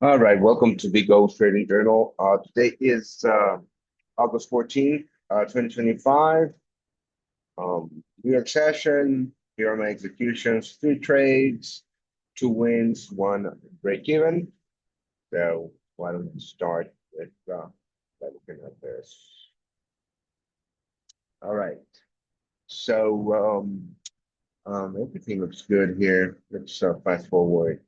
All right, welcome to the Gold Trading Journal. Today is August 14th, 2025. New York session. Here are my executions: three trades, two wins, one break even. So why don't we start with by looking at this? All right. So everything looks good here. Let's fast forward.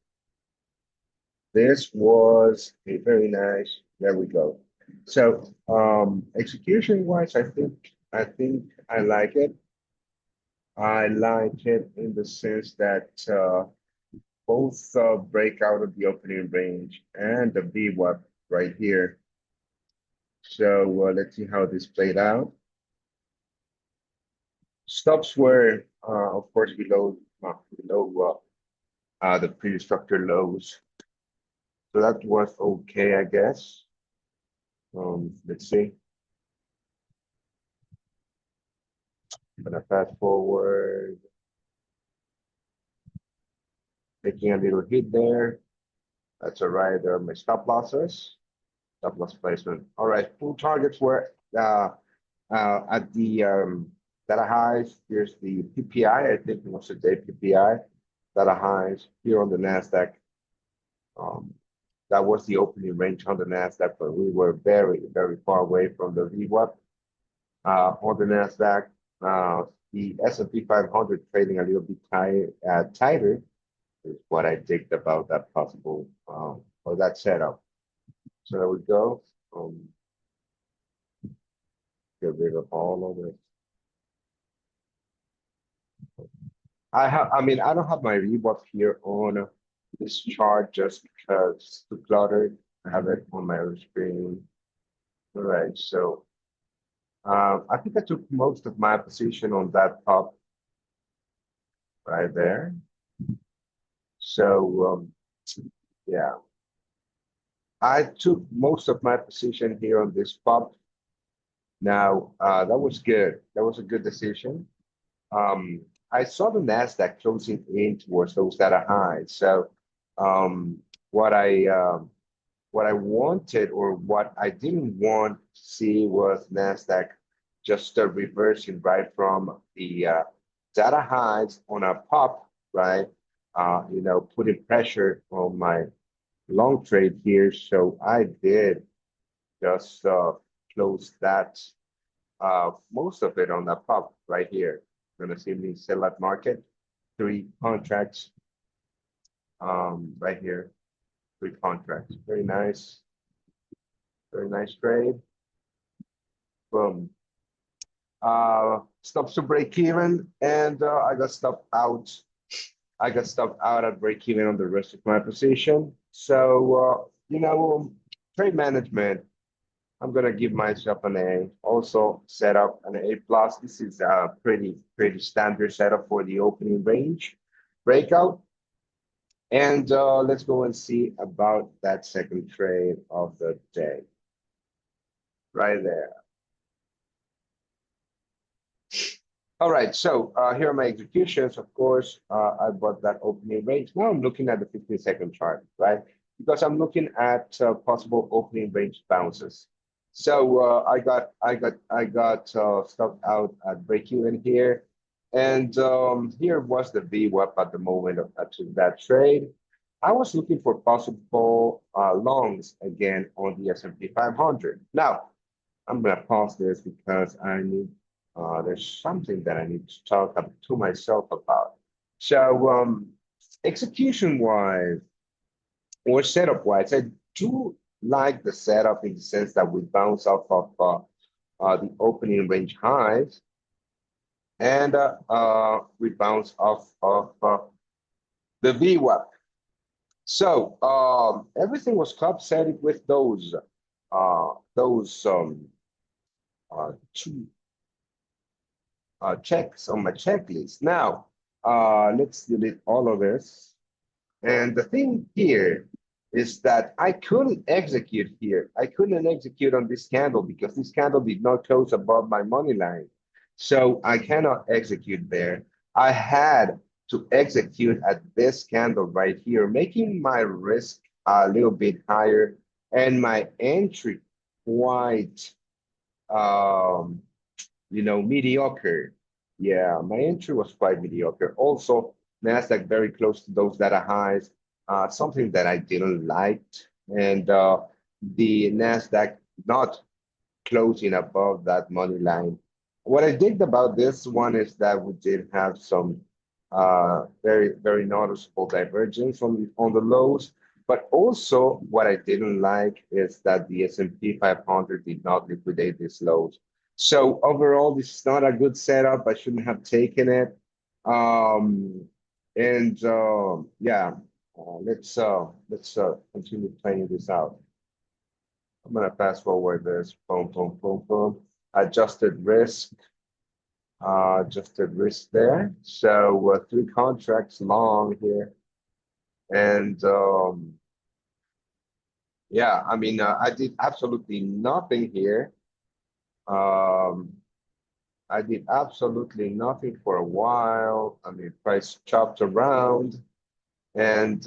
This was a very nice. There we go. So execution wise, I think I like it. I like it in the sense that both break out of the opening range and the VWAP right here. So let's see how this played out. Stops were of course below the previous structure lows. So that was okay, I guess. Let's see. I'm gonna fast forward, taking a little hit there. That's all right. There are my stop losses, stop loss placement. All right, full targets were at the data highs. Here's the PPI. I think it was a day PPI. Data highs here on the Nasdaq. Um, that was the opening range on the Nasdaq, but we were very, very far away from the VWAP on the Nasdaq. The S&P 500 trading a little bit tighter is what I think about that possible or that setup. So there we go. Get rid of all of it. I don't have my Reebok here on this chart just because it's too cluttered. I have it on my other screen. All right, so I think I took most of my position on that top right there. So yeah, I took most of my position here on this pop. Now that was good. That was a good decision. Um, I saw the Nasdaq closing in towards those data highs. So um, what I what I wanted or what I didn't want to see was Nasdaq just reversing right from the data highs on a pop, right? Putting pressure on my long trade here. So I did just close that most of it on that pop right here. Gonna see me sell at market, three contracts right here, three contracts. Very nice trade. Boom. Stops to break even, and I got stopped out. I got stopped out at break even on the rest of my position. So trade management. I'm gonna give myself an A. Also set up an A plus. This is a pretty standard setup for the opening range breakout. And let's go and see about that second trade of the day. Right there. All right, so here are my executions. Of course, I bought that opening range. Now I'm looking at the 15-second chart, right? Because I'm looking at possible opening range bounces. So I got stopped out at break even here, and here was the VWAP at the moment of that trade. I was looking for possible longs again on the S&P 500. Now I'm gonna pause this because there's something that I need to talk to myself about. So execution wise or setup wise, I do like the setup in the sense that we bounce off of the opening range highs and we bounce off of the VWAP. So everything was club set with those two checks on my checklist. Now, let's delete all of this. And the thing here is that I couldn't execute here. I couldn't execute on this candle because this candle did not close above my money line. So I cannot execute there. I had to execute at this candle right here, making my risk a little bit higher, and my entry quite mediocre. Yeah, my entry was quite mediocre. Also, Nasdaq very close to those data highs, something that I didn't like, and the Nasdaq not closing above that money line. What I digged about this one is that we did have some very, very noticeable divergence on the lows, but also what I didn't like is that the S&P 500 did not liquidate these lows. So overall, this is not a good setup. I shouldn't have taken it. And yeah, let's continue playing this out. I'm gonna fast forward this. Boom, boom, boom, boom. Adjusted risk there. So 3 contracts long here, and yeah, I mean, I did absolutely nothing here. Um, I did absolutely nothing for a while. I mean, price chopped around. And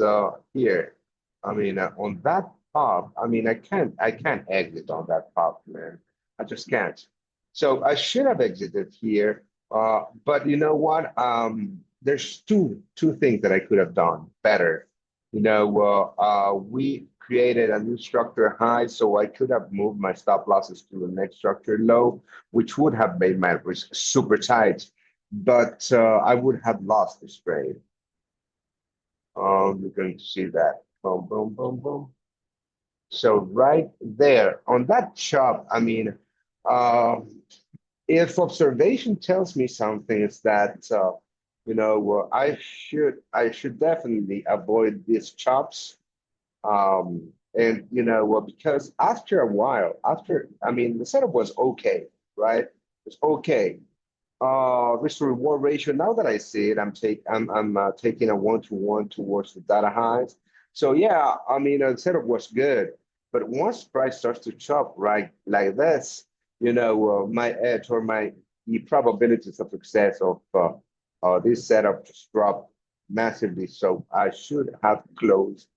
here, I mean, on that pop, I mean, I can't exit on that pop, man. I just can't. So I should have exited here, but you know what? There's two things that I could have done better. We created a new structure high, so I could have moved my stop losses to the next structure low, which would have made my risk super tight, but I would have lost this trade. You're going to see that. Boom, boom, boom, boom. So right there on that chop, I mean, uh, if observation tells me something, it's that I should definitely avoid these chops. Because after a while, I mean, the setup was okay, right? It's okay. Risk to reward ratio. Now that I see it, I'm taking a 1-to-1 towards the data highs. So yeah, I mean, the setup was good, but once price starts to chop right like this, my edge or the probabilities of success of this setup just dropped massively. So I should have closed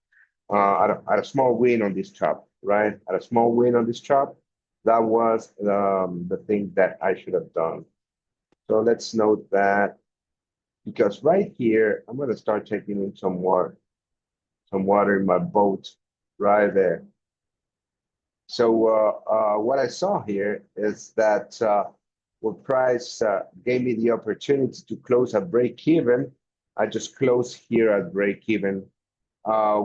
at a small win on this chop, right? At a small win on this chop, that was the thing that I should have done. So let's note that because right here, I'm going to start taking in some water in my boat right there. So what I saw here is that when price gave me the opportunity to close at break even, I just closed here at break even I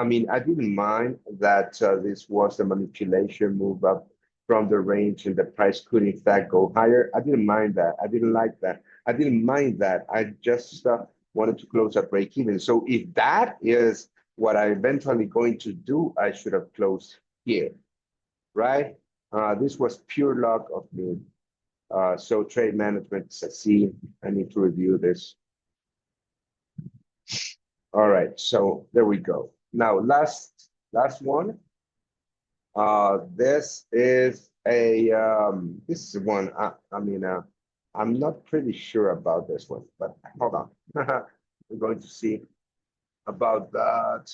mean, I didn't mind that this was a manipulation move up from the range and the price could in fact go higher. I didn't mind that. I didn't like that. I didn't mind that. I just wanted to close at break even. So if that is what I eventually going to do, I should have closed here, right? This was pure luck of me. So trade management, see, I need to review this. All right, so there we go. Now, last one. This is one. I mean, I'm not pretty sure about this one, but hold on. We're going to see about that.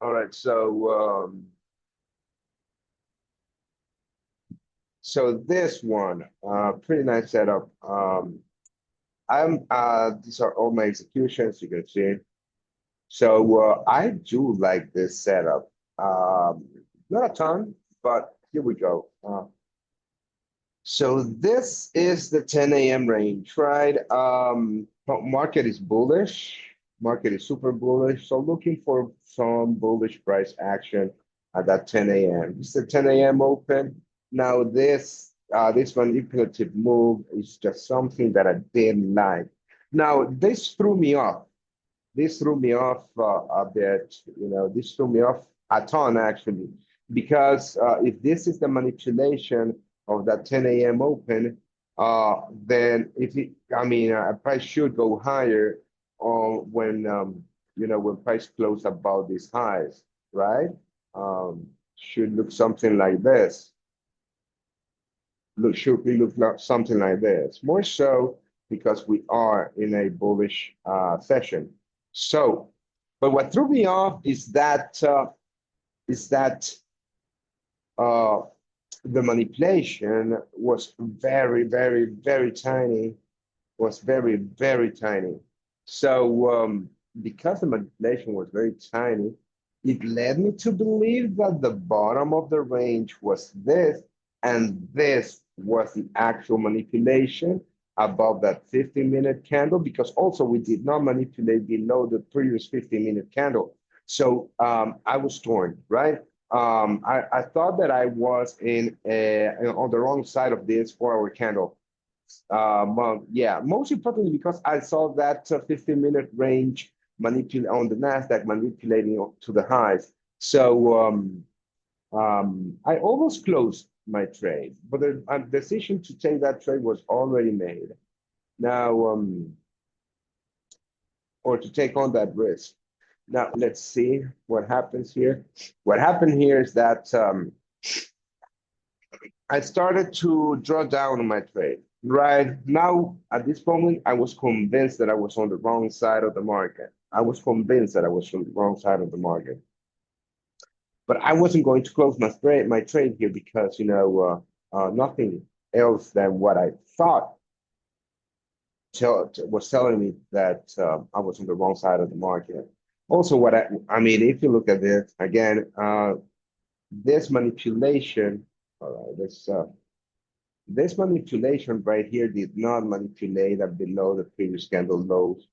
All right, so this one, pretty nice setup. These are all my executions, you can see. So I do like this setup. Not a ton, but here we go. So this is the 10 a.m. range, right? Market is bullish. Market is super bullish. So looking for some bullish price action at that 10 a.m. This is the 10 a.m. open. Now this manipulative move is just something that I didn't like. Now this threw me off. This threw me off a bit. This threw me off a ton actually, because if this is the manipulation of that 10 a.m. open, then price should go higher when price close above these highs, right? Should look something like this. Should look like something like this. More so because we are in a bullish session. So But what threw me off is that uh, the manipulation was very, very, very tiny, was very, very tiny. So because the manipulation was very tiny, it led me to believe that the bottom of the range was this, and this was the actual manipulation above that 15-minute candle, because also we did not manipulate below the previous 15-minute candle. So I was torn, right? I thought that I was on the wrong side of this 4-hour candle. Yeah, most importantly because I saw that 15-minute range manipulate on the Nasdaq manipulating to the highs. So I almost closed my trade, but the decision to take that trade was already made. Now, or to take on that risk. Now, let's see what happens here. What happened here is that I started to draw down on my trade. Right now, at this moment, I was convinced that I was on the wrong side of the market. I was convinced that I was on the wrong side of the market. But I wasn't going to close my trade here because, nothing else than what I thought was telling me that I was on the wrong side of the market. Also, I mean, if you look at this again, this manipulation, all right, this manipulation right here did not manipulate at below the previous candle lows,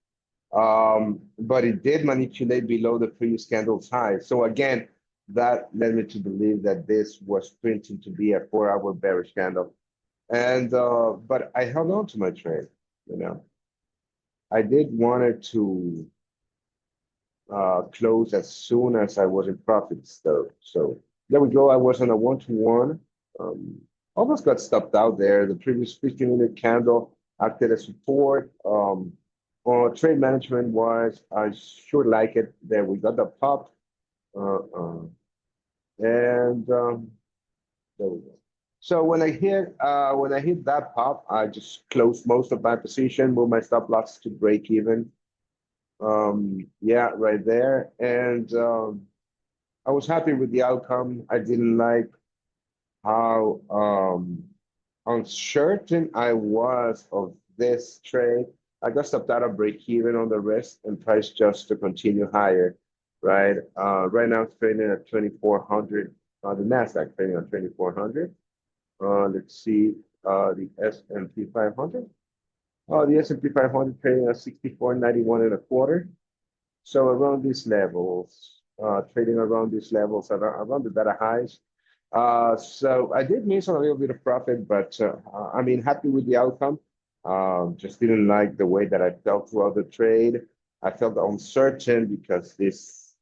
but it did manipulate below the previous candle's high. So again, that led me to believe that this was printing to be a 4-hour bearish candle. And but I held on to my trade, you know. I did wanted to close as soon as I was in profits though. So there we go. I was on a 1-to-1. Almost got stopped out there. The previous 15-minute candle acted as support. On trade management wise, I sure like it. There we got the pop. And there we go. So when I hit that pop, I just closed most of my position, move my stop loss to break even. Yeah, right there. And I was happy with the outcome. I didn't like how uncertain I was of this trade. I got stopped out of break even on the risk and price just to continue higher, right? Right now it's trading at 2,400. The Nasdaq trading at 2,400. Let's see the S&P 500. The S&P 500 trading at 64.91 and a quarter. So around these levels, trading around these levels, around the data highs. So I did miss on a little bit of profit, but I mean, happy with the outcome. Just didn't like the way that I felt throughout the trade. I felt uncertain because this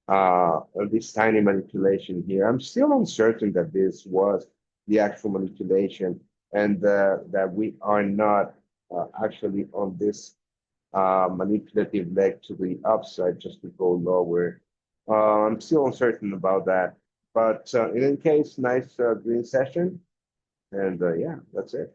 tiny manipulation here. I'm still uncertain that this was the actual manipulation and that we are not actually on this manipulative leg to the upside just to go lower. I'm still uncertain about that. But in any case, nice green session. And yeah, that's it.